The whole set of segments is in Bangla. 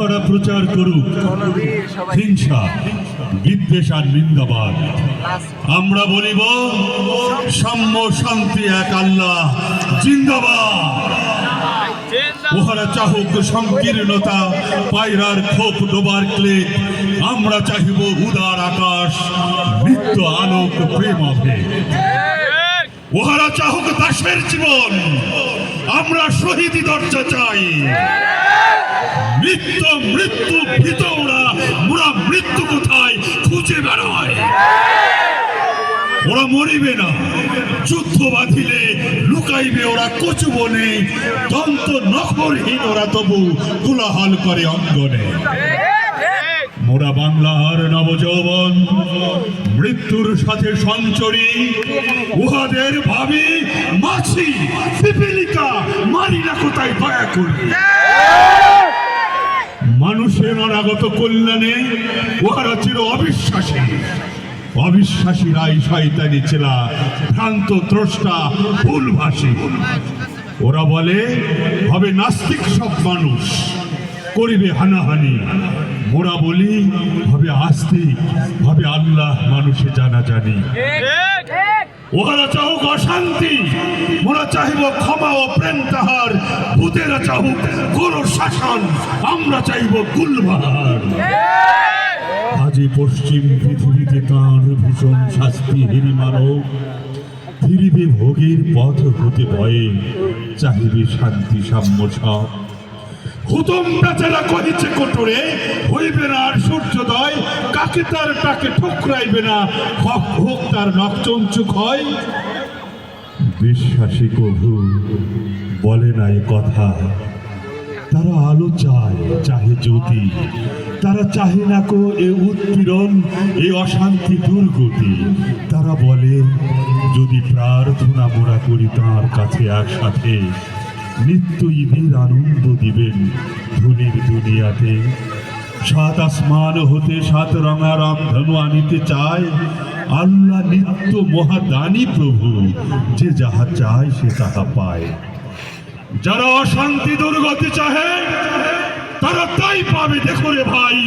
প্রচার করুক হিংসা বিদ্বেষ আর নিন্দাবাদ। আমরা বলিব সাম্য শান্তি এক আল্লাহ জিন্দাবাদ। ওহারা চাহুক সংকীর্ণতা পায়রার খোপ ডোবার ক্লেদ, আমরা চাহিব উদার আকাশ নিত্য আলোক প্রেম আভেদ। ওহারা চাহুক দাসের জীবন, আমরা শহীদি দরজা চাই। নিত্য মৃত্যু ভীত ওরা মৃত্যু কোথায় খুঁজে বেড়ায়। ওরা মরিবে না, যুদ্ধ বাঁধিলে লুকাইবে ওরা কচু বনে, দন্ত নখরহীন ওরা তবু কোলাহল করে অঙ্গনে। মোরা বাংলার নবযৌবন মৃত্যুর সাথে সঞ্চরী, উহাদের ভাবি মাছি পিপিলিকা মারি না কোথায় দয়া করি। মানুষের অনাগত কল্যাণে উহারা চির অবিশ্বাসী। অবিশ্বাসীরাই শয়তানি চেলা ভ্রান্ত দ্রষ্টা ভুলভাষী। ওরা বলে হবে নাস্তিক সব মানুষ, করিবে হানাহানি। মোরা বলি হবে আস্তিক, হবে আল্লাহ মানুষে জানা জানি। ওহারা চাহুক অশান্তি, মোরা চাহিব ক্ষমা ও প্রেম তাহার। ভূতেরা চাহুক গৌর শাসন, আমরা চাইব কুলবাহার। আজি পশ্চিম পৃথিবীতে তাঁর ভীষণ শাস্তি হেরি মানব, ফিরিবে ভোগের পথ হতে ভয়ে, চাহিবে শান্তি সাম্য সব। হুতম বেচারা কহিছে কোটরে, হইবে না আর সূর্যোদয়। কাকে তার টাকে ঠোকরাইবে না, হোক তার নখচঞ্চুক হয়। বিশ্বাসী কভু বলে না এ কথা, তারা আলো চায় চাহে জ্যোতি। তারা চাহে না কো এ উৎপীড়ন এ অশান্তি দুর্গতি। তারা বলে যদি প্রার্থনা মোরা করি তাঁর কাছে একসাথে, নিত্য ঈদের আনন্দ দিবেন ধনির দুনিয়াতে। সাত আসমান হতে সাত রঙা রামধনু আনিতে চায় আল্লাহ নিত্য মহাদানী প্রভু, যে যাহা চায় সে তাহা পায়। যারা অশান্তি দুর্গতি চাহে তারা তাই পাবে দেখো রে ভাই।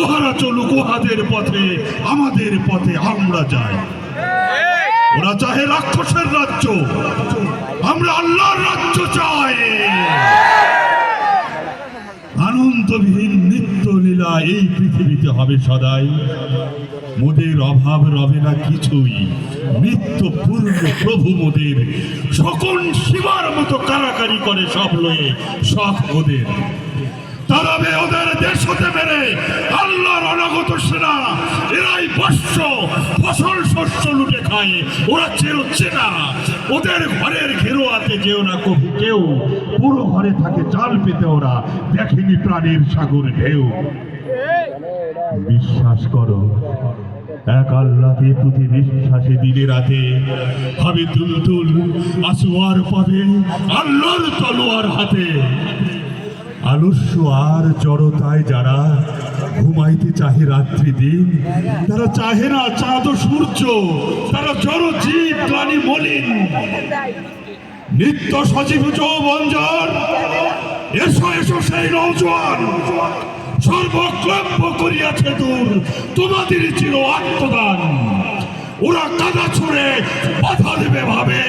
উহারা চলুক উহাদের পথে, আমাদের পথে আমরা যাই। ওরা চাহে রাক্ষসের রাজ্য, আমরা আল্লাহর রাজ্য চাই। আনন্দবিহীন নিত্য লীলা এই পৃথিবীতে হবে সদাই। মোদের অভাব রবে না কিছুই, নিত্য পূর্ণ প্রভু মোদের। সকল শিবার মতো কারাকারি করে সব লয়ে সব ওদের। তারাবে ওদের দেশ হতে পেরে আল্লাহর অনাগত সেনা। এরাই বর্ষ ফসল শস্য লুটে খায়, ওরা চেরোচ্ছে না। ওদের ঘরের ঘেরোয়াতে যেও না কবু কেউ, পুরো ঘরে থাকে জাল পেতে ওরা, দেখেনি প্রাণের সাগর ঢেউ। বিশ্বাস করো এক আল্লাহকে প্রতি নিঃশ্বাসে দিনে রাতে হবে দুলদুল আসোয়ার পাবে আল্লাহর তলোয়ার হাতে। আলস্য আর জড়তায় যারা ঘুমাইতে চাহে রাত্রি দিন, তারা চাহে না চাঁদ ও সূর্য, তারা জড় জীব প্রাণী মলিন। নিত্য সজীব যৌবনজন এসো এসো সেই নওজোয়ান, সর্বক্লব্য করিয়াছে দূর তোমাদের চির আত্মদান। ওরা কাদা ছুঁড়ে বাধা দেবে ভাবে,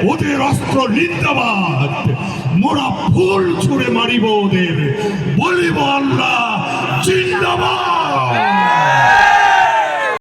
ওদের অস্ত্র নিন্দাবাদ। মোরা ফুল ছুঁড়ে মারিব ওদের, বলিব আল্লাহ